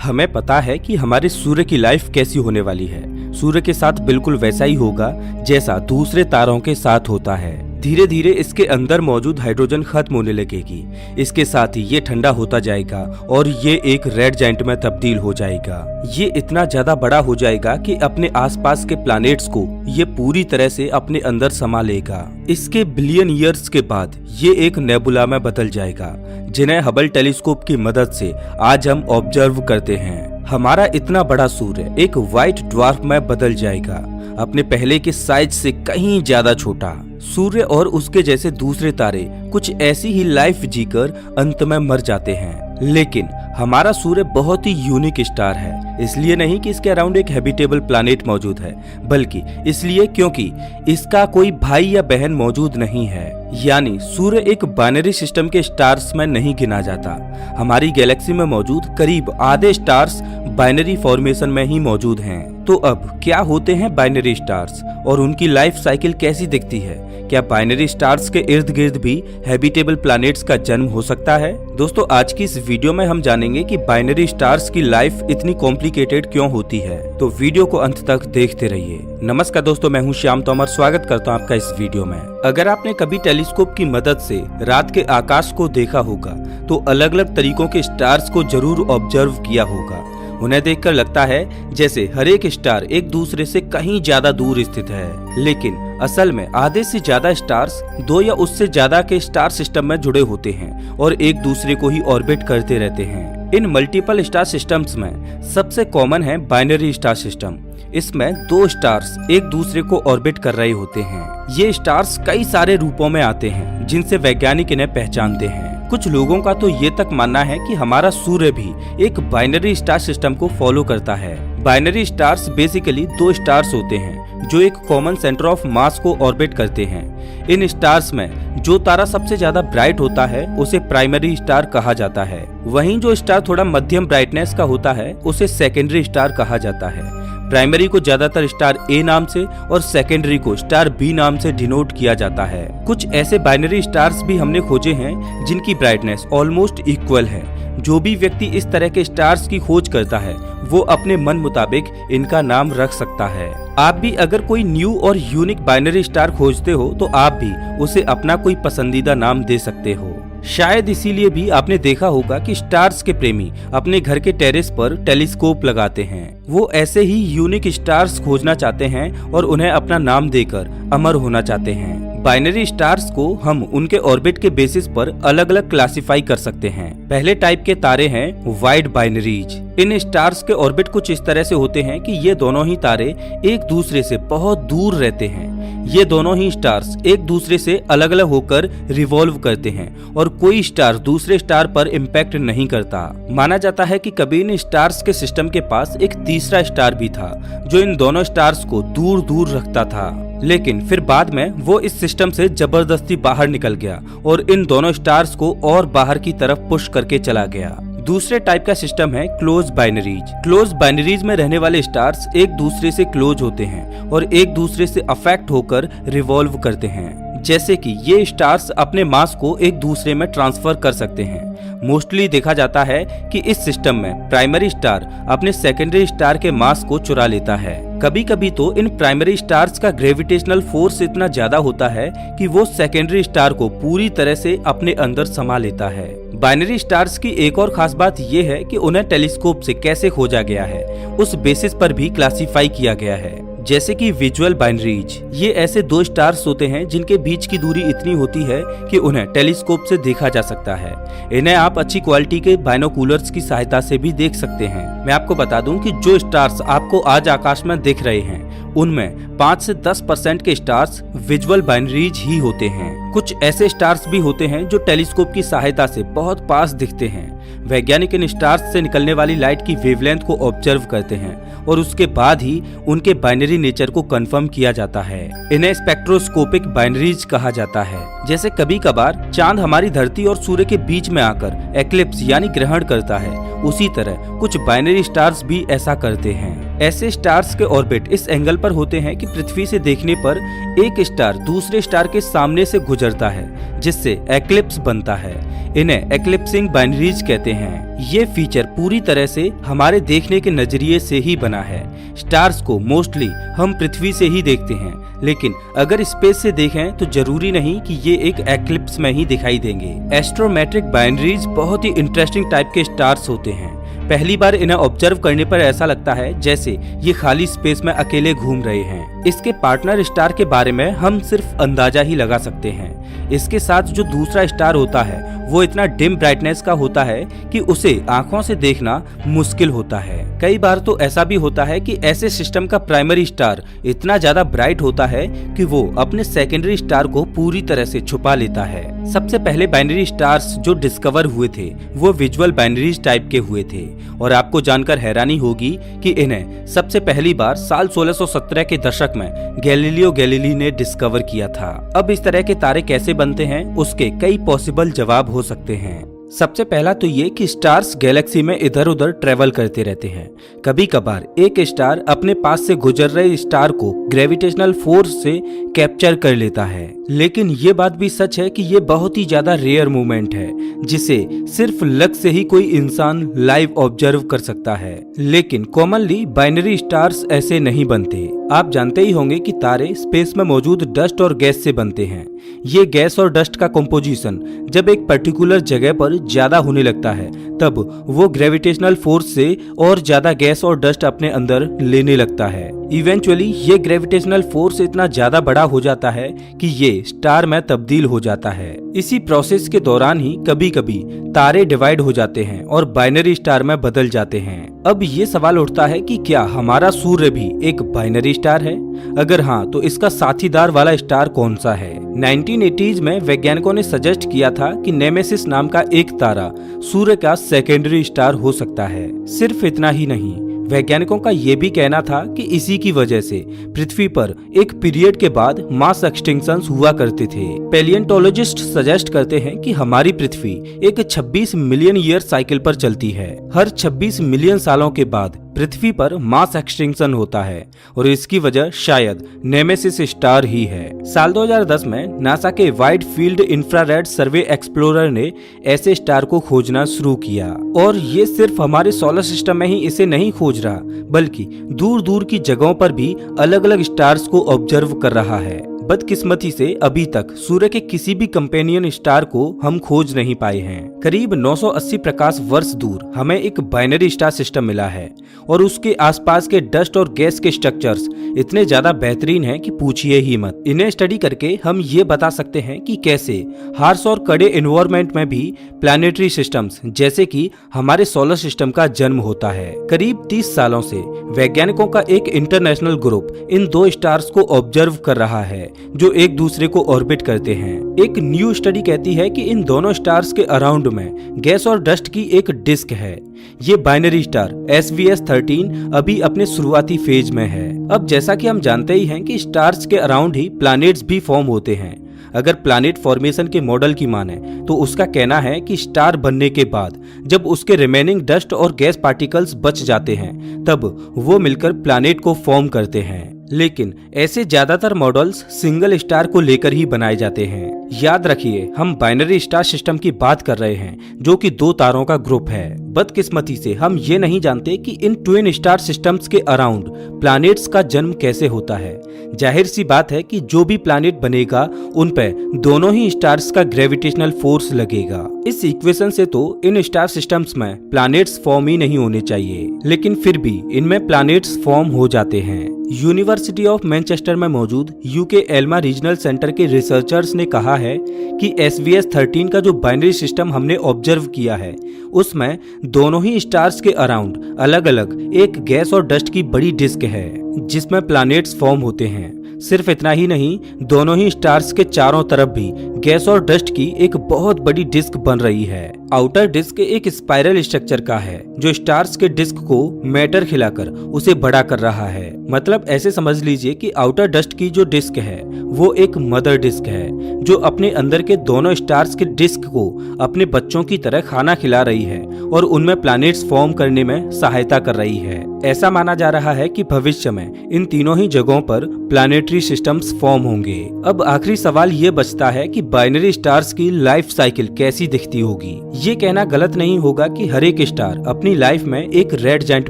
हमें पता है कि हमारे सूर्य की लाइफ कैसी होने वाली है। सूर्य के साथ बिल्कुल वैसा ही होगा जैसा दूसरे तारों के साथ होता है। धीरे धीरे इसके अंदर मौजूद हाइड्रोजन खत्म होने लगेगी। इसके साथ ही ये ठंडा होता जाएगा और ये एक रेड जाइंट में तब्दील हो जाएगा। ये इतना ज्यादा बड़ा हो जाएगा कि अपने आसपास के प्लैनेट्स को ये पूरी तरह से अपने अंदर समा लेगा। इसके बिलियन ईयर्स के बाद ये एक नेबुला में बदल जाएगा, जिन्हें हबल टेलीस्कोप की मदद से आज हम ऑब्जर्व करते हैं। हमारा इतना बड़ा सूर्य एक व्हाइट ड्वार्फ में बदल जाएगा, अपने पहले के साइज से कहीं ज्यादा छोटा। सूर्य और उसके जैसे दूसरे तारे कुछ ऐसी ही लाइफ जीकर अंत में मर जाते हैं, लेकिन हमारा सूर्य बहुत ही यूनिक स्टार है। इसलिए नहीं कि इसके अराउंड एक हैबिटेबल प्लैनेट मौजूद है, बल्कि इसलिए क्योंकि इसका कोई भाई या बहन मौजूद नहीं है। यानी सूर्य एक बाइनरी सिस्टम के स्टार्स में नहीं गिना जाता। हमारी गैलेक्सी में मौजूद करीब आधे स्टार्स बाइनरी फॉर्मेशन में ही मौजूद हैं। तो अब क्या होते हैं बाइनरी स्टार्स और उनकी लाइफ साइकिल कैसी दिखती है? क्या बाइनरी स्टार्स के इर्द गिर्द भी हैबिटेबल प्लैनेट्स का जन्म हो सकता है? दोस्तों, आज की इस वीडियो में हम जानेंगे कि बाइनरी स्टार्स की लाइफ इतनी कॉम्प्लिकेटेड क्यों होती है। तो वीडियो को अंत तक देखते रहिए। नमस्कार दोस्तों, मैं हूं श्याम तोमर। स्वागत करता हूं आपका इस वीडियो में। अगर आपने कभी टेलीस्कोप की मदद से रात के आकाश को देखा होगा तो अलग अलग तरीकों के स्टार्स को जरूर ऑब्जर्व किया होगा। उन्हें देखकर लगता है जैसे हर एक स्टार एक दूसरे से कहीं ज्यादा दूर स्थित है, लेकिन असल में आधे से ज्यादा स्टार्स दो या उससे ज्यादा के स्टार सिस्टम में जुड़े होते हैं और एक दूसरे को ही ऑर्बिट करते रहते हैं। इन मल्टीपल स्टार सिस्टम्स में सबसे कॉमन है बाइनरी स्टार सिस्टम। इसमें दो स्टार्स एक दूसरे को ऑर्बिट कर रहे होते हैं। ये स्टार्स कई सारे रूपों में आते हैं, जिनसे वैज्ञानिक इन्हें पहचानते हैं। कुछ लोगों का तो ये तक मानना है कि हमारा सूर्य भी एक बाइनरी स्टार सिस्टम को फॉलो करता है। बाइनरी स्टार्स बेसिकली दो स्टार्स होते हैं जो एक कॉमन सेंटर ऑफ मास को ऑर्बिट करते हैं। इन स्टार्स में जो तारा सबसे ज्यादा ब्राइट होता है उसे प्राइमरी स्टार कहा जाता है। वहीं जो स्टार थोड़ा मध्यम ब्राइटनेस का होता है उसे सेकेंडरी स्टार कहा जाता है। प्राइमरी को ज्यादातर स्टार ए नाम से और सेकेंडरी को स्टार बी नाम से डिनोट किया जाता है। कुछ ऐसे बाइनरी स्टार्स भी हमने खोजे हैं जिनकी ब्राइटनेस ऑलमोस्ट इक्वल है। जो भी व्यक्ति इस तरह के स्टार्स की खोज करता है वो अपने मन मुताबिक इनका नाम रख सकता है। आप भी अगर कोई न्यू और यूनिक बाइनरी स्टार खोजते हो तो आप भी उसे अपना कोई पसंदीदा नाम दे सकते हो। शायद इसीलिए भी आपने देखा होगा कि स्टार्स के प्रेमी अपने घर के टेरेस पर टेलीस्कोप लगाते हैं। वो ऐसे ही यूनिक स्टार्स खोजना चाहते हैं और उन्हें अपना नाम देकर अमर होना चाहते हैं। बाइनरी स्टार्स को हम उनके ऑर्बिट के बेसिस पर अलग अलग क्लासिफाई कर सकते हैं। पहले टाइप के तारे हैं वाइड बाइनरीज। इन स्टार्स के ऑर्बिट कुछ इस तरह से होते हैं कि ये दोनों ही तारे एक दूसरे से बहुत दूर रहते हैं। ये दोनों ही स्टार्स एक दूसरे से अलग अलग होकर रिवॉल्व करते हैं और कोई स्टार दूसरे स्टार पर इम्पैक्ट नहीं करता। माना जाता है कि कभी इन स्टार्स के सिस्टम के पास एक तीसरा स्टार भी था जो इन दोनों स्टार्स को दूर दूर रखता था, लेकिन फिर बाद में वो इस सिस्टम से जबरदस्ती बाहर निकल गया और इन दोनों स्टार्स को और बाहर की तरफ पुश करके चला गया। दूसरे टाइप का सिस्टम है क्लोज बाइनरीज। क्लोज बाइनरीज में रहने वाले स्टार्स एक दूसरे से क्लोज होते हैं और एक दूसरे से अफेक्ट होकर रिवॉल्व करते हैं। जैसे कि ये स्टार्स अपने मास को एक दूसरे में ट्रांसफर कर सकते हैं। मोस्टली देखा जाता है कि इस सिस्टम में प्राइमरी स्टार अपने सेकेंडरी स्टार के मास को चुरा लेता है। कभी कभी तो इन प्राइमरी स्टार्स का ग्रेविटेशनल फोर्स इतना ज्यादा होता है कि वो सेकेंडरी स्टार को पूरी तरह से अपने अंदर समा लेता है। बाइनरी स्टार्स की एक और खास बात ये है कि उन्हें टेलीस्कोप से कैसे खोजा गया है उस बेसिस पर भी क्लासिफाई किया गया है। जैसे कि विजुअल बाइनरीज, ये ऐसे दो स्टार्स होते हैं जिनके बीच की दूरी इतनी होती है कि उन्हें टेलीस्कोप से देखा जा सकता है। इन्हें आप अच्छी क्वालिटी के बाइनोकुलर्स की सहायता से भी देख सकते हैं। मैं आपको बता दूं कि जो स्टार्स आपको आज आकाश में दिख रहे हैं उनमें 5 से 10% के स्टार्स विजुअल बाइनरीज ही होते हैं। कुछ ऐसे स्टार्स भी होते हैं जो टेलीस्कोप की सहायता से बहुत पास दिखते हैं। वैज्ञानिक इन स्टार्स से निकलने वाली लाइट की वेवलेंथ को ऑब्जर्व करते हैं और उसके बाद ही उनके बाइनरी नेचर को कंफर्म किया जाता है। इन्हें स्पेक्ट्रोस्कोपिक बाइनरीज कहा जाता है। जैसे कभी कभार चांद हमारी धरती और सूर्य के बीच में आकर एक्लिप्स यानी ग्रहण करता है, उसी तरह कुछ बाइनरी स्टार्स भी ऐसा करते हैं। ऐसे स्टार्स के ऑर्बिट इस एंगल पर होते हैं कि पृथ्वी से देखने पर एक स्टार दूसरे स्टार के सामने से गुजरता है, जिससे एक्लिप्स बनता है। इन्हें एक्लिप्सिंग बाइनरीज कहते हैं। ये फीचर पूरी तरह से हमारे देखने के नजरिए से ही बना है। स्टार्स को मोस्टली हम पृथ्वी से ही देखते हैं, लेकिन अगर स्पेस से देखें तो जरूरी नहीं कि ये एक एक्लिप्स में ही दिखाई देंगे। एस्ट्रोमेट्रिक बाइनरीज बहुत ही इंटरेस्टिंग टाइप के स्टार्स होते हैं। पहली बार इन्हें ऑब्जर्व करने पर ऐसा लगता है जैसे ये खाली स्पेस में अकेले घूम रहे हैं। इसके पार्टनर स्टार के बारे में हम सिर्फ अंदाजा ही लगा सकते हैं। इसके साथ जो दूसरा स्टार होता है वो इतना डिम ब्राइटनेस का होता है कि उसे आंखों से देखना मुश्किल होता है। कई बार तो ऐसा भी होता है कि ऐसे सिस्टम का प्राइमरी स्टार इतना ज्यादा ब्राइट होता है कि वो अपने सेकेंडरी स्टार को पूरी तरह से छुपा लेता है। सबसे पहले बाइनरी स्टार्स जो डिस्कवर हुए थे वो विजुअल बाइनरीज टाइप के हुए थे, और आपको जानकर हैरानी होगी कि इन्हें सबसे पहली बार साल 1617 के दशक में गैलीलियो गैलीली ने डिस्कवर किया था। अब इस तरह के तारे कैसे बनते हैं उसके कई पॉसिबल जवाब हो सकते हैं। सबसे पहला तो ये कि स्टार्स गैलेक्सी में इधर उधर ट्रेवल करते रहते हैं। कभी कभार एक स्टार अपने पास से गुजर रहे स्टार को ग्रेविटेशनल फोर्स से कैप्चर कर लेता है, लेकिन ये बात भी सच है कि ये बहुत ही ज्यादा रेयर मूवमेंट है जिसे सिर्फ लक से ही कोई इंसान लाइव ऑब्जर्व कर सकता है। लेकिन कॉमनली बाइनरी स्टार्स ऐसे नहीं बनते। आप जानते ही होंगे कि तारे स्पेस में मौजूद डस्ट और गैस से बनते हैं। ये गैस और डस्ट का कंपोजिशन जब एक पर्टिकुलर जगह पर ज्यादा होने लगता है तब वो ग्रेविटेशनल फोर्स से और ज्यादा गैस और डस्ट अपने अंदर लेने लगता है। इवेंचुअली ये ग्रेविटेशनल फोर्स इतना ज्यादा बड़ा हो जाता है कि ये स्टार में तब्दील हो जाता है। इसी प्रोसेस के दौरान ही कभी कभी तारे डिवाइड हो जाते हैं और बाइनरी स्टार में बदल जाते हैं। अब ये सवाल उठता है कि क्या हमारा सूर्य भी एक बाइनरी स्टार है? अगर हाँ तो इसका साथीदार वाला स्टार कौन सा है? 1980s में वैज्ञानिकों ने सजेस्ट किया था कि नेमेसिस नाम का एक तारा सूर्य का सेकेंडरी स्टार हो सकता है। सिर्फ इतना ही नहीं, वैज्ञानिकों का ये भी कहना था कि इसी की वजह से पृथ्वी पर एक पीरियड के बाद मास एक्सटिंक्शंस हुआ करते थे। पैलियोंटोलॉजिस्ट सजेस्ट करते हैं कि हमारी पृथ्वी एक 26 मिलियन ईयर साइकिल पर चलती है। हर 26 मिलियन सालों के बाद पृथ्वी पर मास एक्सटिंक्शन होता है और इसकी वजह शायद नेमेसिस स्टार ही है। साल 2010 में नासा के वाइड फील्ड इंफ्रारेड सर्वे एक्सप्लोरर ने ऐसे स्टार को खोजना शुरू किया, और ये सिर्फ हमारे सोलर सिस्टम में ही इसे नहीं खोज रहा बल्कि दूर दूर की जगहों पर भी अलग अलग स्टार्स को ऑब्जर्व कर रहा है। बदकिस्मती से अभी तक सूर्य के किसी भी कंपेनियन स्टार को हम खोज नहीं पाए हैं। करीब 980 प्रकाश वर्ष दूर हमें एक बाइनरी स्टार सिस्टम मिला है और उसके आसपास के डस्ट और गैस के स्ट्रक्चर्स इतने ज्यादा बेहतरीन हैं कि पूछिए ही मत। इन्हें स्टडी करके हम ये बता सकते हैं कि कैसे हार्श और कड़े एनवायरनमेंट में भी प्लैनेटरी सिस्टम्स जैसे कि हमारे सोलर सिस्टम का जन्म होता है। करीब 30 सालों से वैज्ञानिकों का एक इंटरनेशनल ग्रुप इन दो स्टार्स को ऑब्जर्व कर रहा है जो एक दूसरे को ऑर्बिट करते हैं। एक न्यू स्टडी कहती है कि इन दोनों स्टार्स के अराउंड में गैस और डस्ट की एक डिस्क है। ये बाइनरी स्टार SVS13 अभी अपने शुरुआती फेज में है। अब जैसा कि हम जानते ही हैं कि स्टार्स के अराउंड ही प्लैनेट्स भी फॉर्म होते हैं। अगर प्लैनेट फॉर्मेशन के मॉडल की माने तो उसका कहना है कि स्टार बनने के बाद जब उसके रिमेनिंग डस्ट और गैस पार्टिकल्स बच जाते हैं तब वो मिलकर प्लैनेट को फॉर्म करते हैं। लेकिन ऐसे ज्यादातर मॉडल्स सिंगल स्टार को लेकर ही बनाए जाते हैं। याद रखिए हम बाइनरी स्टार सिस्टम की बात कर रहे हैं जो कि दो तारों का ग्रुप है। बदकिस्मती से हम ये नहीं जानते कि इन ट्विन स्टार सिस्टम्स के अराउंड प्लैनेट्स का जन्म कैसे होता है। जाहिर सी बात है कि जो भी प्लैनेट बनेगा उन पे दोनों ही स्टार्स का ग्रेविटेशनल फोर्स लगेगा। इस इक्वेशन से तो इन स्टार सिस्टम्स में प्लैनेट्स फॉर्म ही नहीं होने चाहिए, लेकिन फिर भी इनमें प्लैनेट्स फॉर्म हो जाते हैं। यूनिवर्सिटी ऑफ मैनचेस्टर में मौजूद यूके एल्मा रीजनल सेंटर के रिसर्चर्स ने कहा है कि SVS13 का जो बाइनरी सिस्टम हमने ऑब्जर्व किया है उसमें दोनों ही स्टार्स के अराउंड अलग अलग एक गैस और डस्ट की बड़ी डिस्क है जिसमें प्लैनेट्स फॉर्म होते हैं। सिर्फ इतना ही नहीं, दोनों ही स्टार्स के चारों तरफ भी गैस और डस्ट की एक बहुत बड़ी डिस्क बन रही है। आउटर डिस्क एक स्पाइरल स्ट्रक्चर का है जो स्टार्स के डिस्क को मैटर खिलाकर उसे बड़ा कर रहा है। मतलब ऐसे समझ लीजिए कि आउटर डस्ट की जो डिस्क है वो एक मदर डिस्क है जो अपने अंदर के दोनों स्टार्स के डिस्क को अपने बच्चों की तरह खाना खिला रही है और उनमें प्लैनेट्स फॉर्म करने में सहायता कर रही है। ऐसा माना जा रहा है कि भविष्य में इन तीनों ही जगहों पर प्लैनेटरी सिस्टम्स फॉर्म होंगे। अब आखिरी सवाल ये बचता है कि बाइनरी स्टार्स की लाइफ साइकिल कैसी दिखती होगी। ये कहना गलत नहीं होगा कि हर एक स्टार अपनी लाइफ में एक रेड जायंट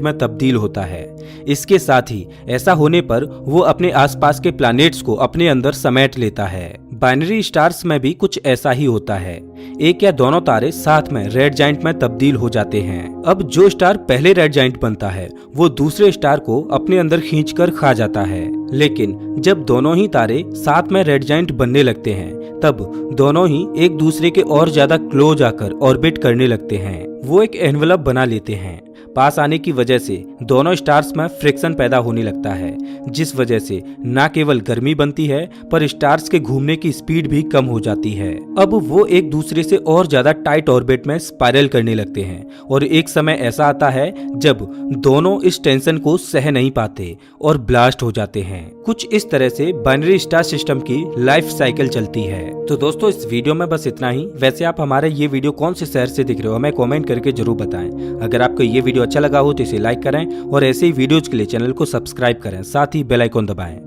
में तब्दील होता है। इसके साथ ही ऐसा होने पर वो अपने आसपास के प्लैनेट्स को अपने अंदर समेट लेता है। बाइनरी स्टार्स में भी कुछ ऐसा ही होता है। एक या दोनों तारे साथ में रेड जायंट में तब्दील हो जाते हैं। अब जो स्टार पहले रेड जायंट बनता है वो दूसरे स्टार को अपने अंदर खींचकर खा जाता है। लेकिन जब दोनों ही तारे साथ में रेड जायंट बनने लगते हैं तब दोनों ही एक दूसरे के और ज्यादा क्लोज आकर ऑर्बिट करने लगते हैं। वो एक एनवलप बना लेते हैं। पास आने की वजह से दोनों स्टार्स में फ्रिक्शन पैदा होने लगता है जिस वजह से न केवल गर्मी बनती है पर स्टार्स के घूमने की स्पीड भी कम हो जाती है। अब वो एक दूसरे से और ज्यादा टाइट ऑर्बिट में स्पाइरल करने लगते हैं और एक समय ऐसा आता है जब दोनों इस टेंशन को सह नहीं पाते और ब्लास्ट हो जाते हैं। कुछ इस तरह से बाइनरी स्टार सिस्टम की लाइफ साइकिल चलती है। तो दोस्तों इस वीडियो में बस इतना ही। वैसे आप हमारे ये वीडियो कौन से शहर से देख रहे हो हमें कमेंट करके जरूर बताएं। अगर आपको ये वीडियो अच्छा लगा हो तो इसे लाइक करें और ऐसे ही वीडियोज के लिए चैनल को सब्सक्राइब करें, साथ ही बेल आइकन दबाएं।